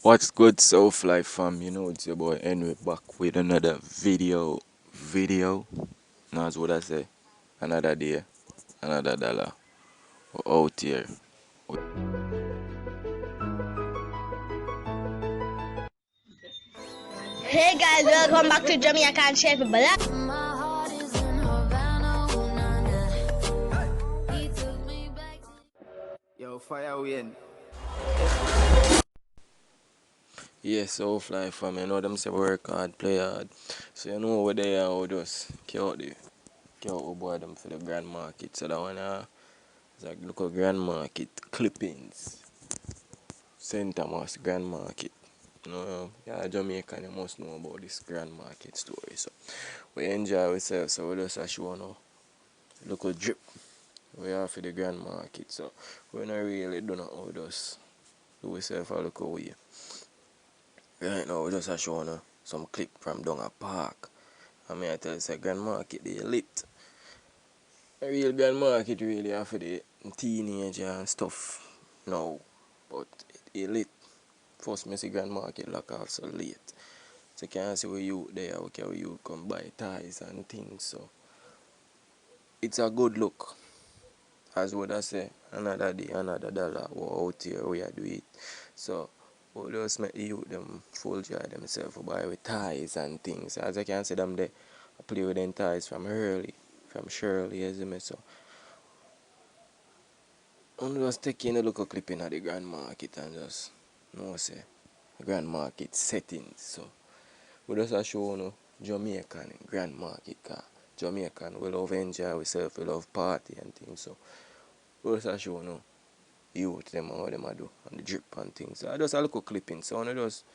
What's good, Soulfly fam? You know it's your boy Henry back with another video. Now that's what I say. Another day, another dollar. We're out here. Hey guys, welcome back to Jamaican Chef Black. Yo, fire win. Yes, Soulfly fam. You know them say work hard, play hard. So you know over there how just carry out boy them for the grand market. So that one is like local grand market clippings. St. Thomas Grand Market. Yeah, Jamaican, you must know about this Grand Market story. So we enjoy ourselves. So we just show no local drip. We are for the Grand Market. So we not really do not how just do ourselves a local way. Right now we just show no some clip from down a park. I mean I tell you say Grand Market they lit. A real Grand Market really are for the teenager and stuff now. But it lit. First me see Grand Market lock off so late. So you can see where you there, okay, where you come buy ties and things. So it's a good look. As what I say, another day, another dollar, we're out here, we are do it. So we just make the youth them full joy themselves buy with ties and things. As I can see them there, I play with them ties from Shirley, as you may so. I'm just taking a look clipping at the Grand Market and just say the Grand Market settings. So we just show Jamaican Grand Market car. Jamaican we love enjoy ourselves, we love party and things. So we just show youth them how them do and the drip and things. So I just a look clipping. So I just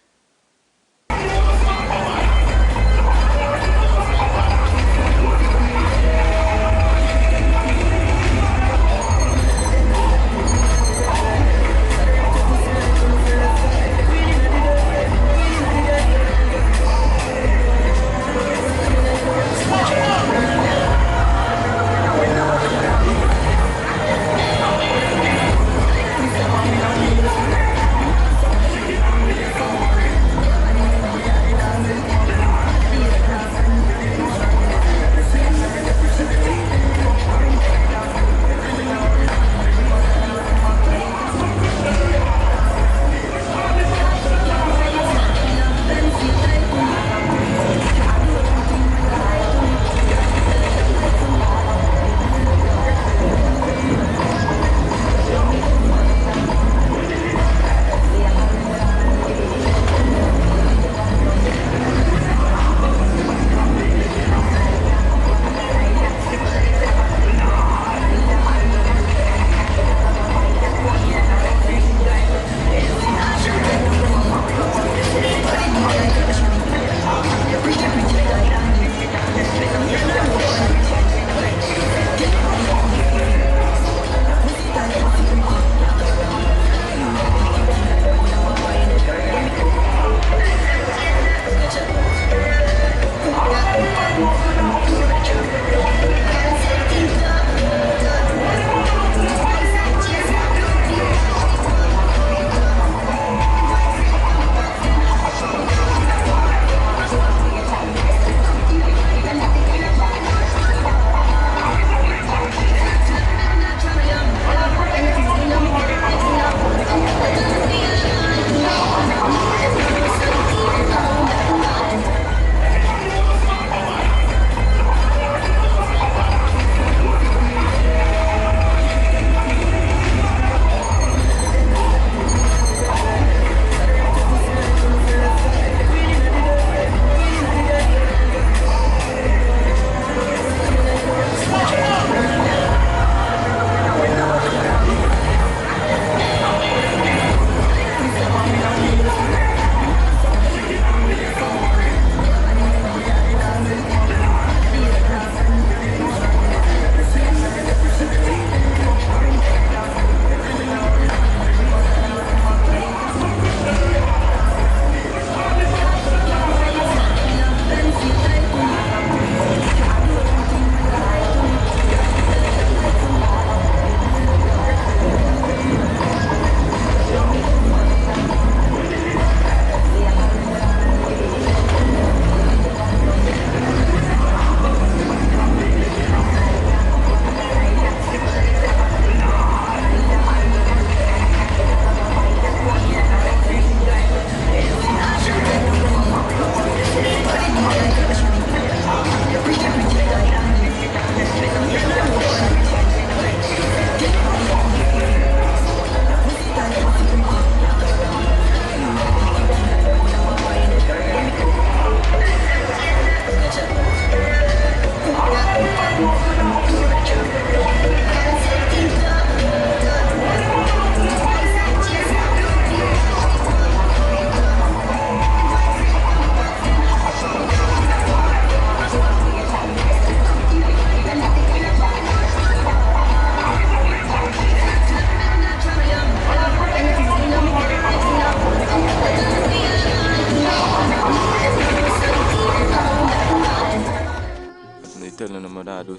I do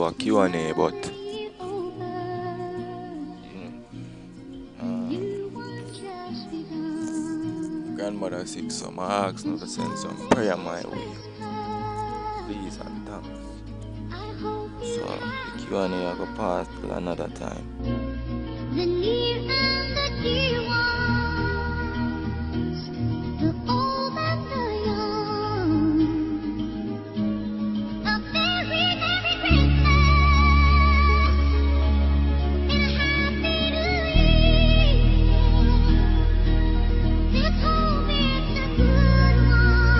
a Q&A, but grandmother sick, so I asked her to send some prayer my way. Please and thanks. So the Q&A I go pass till another time.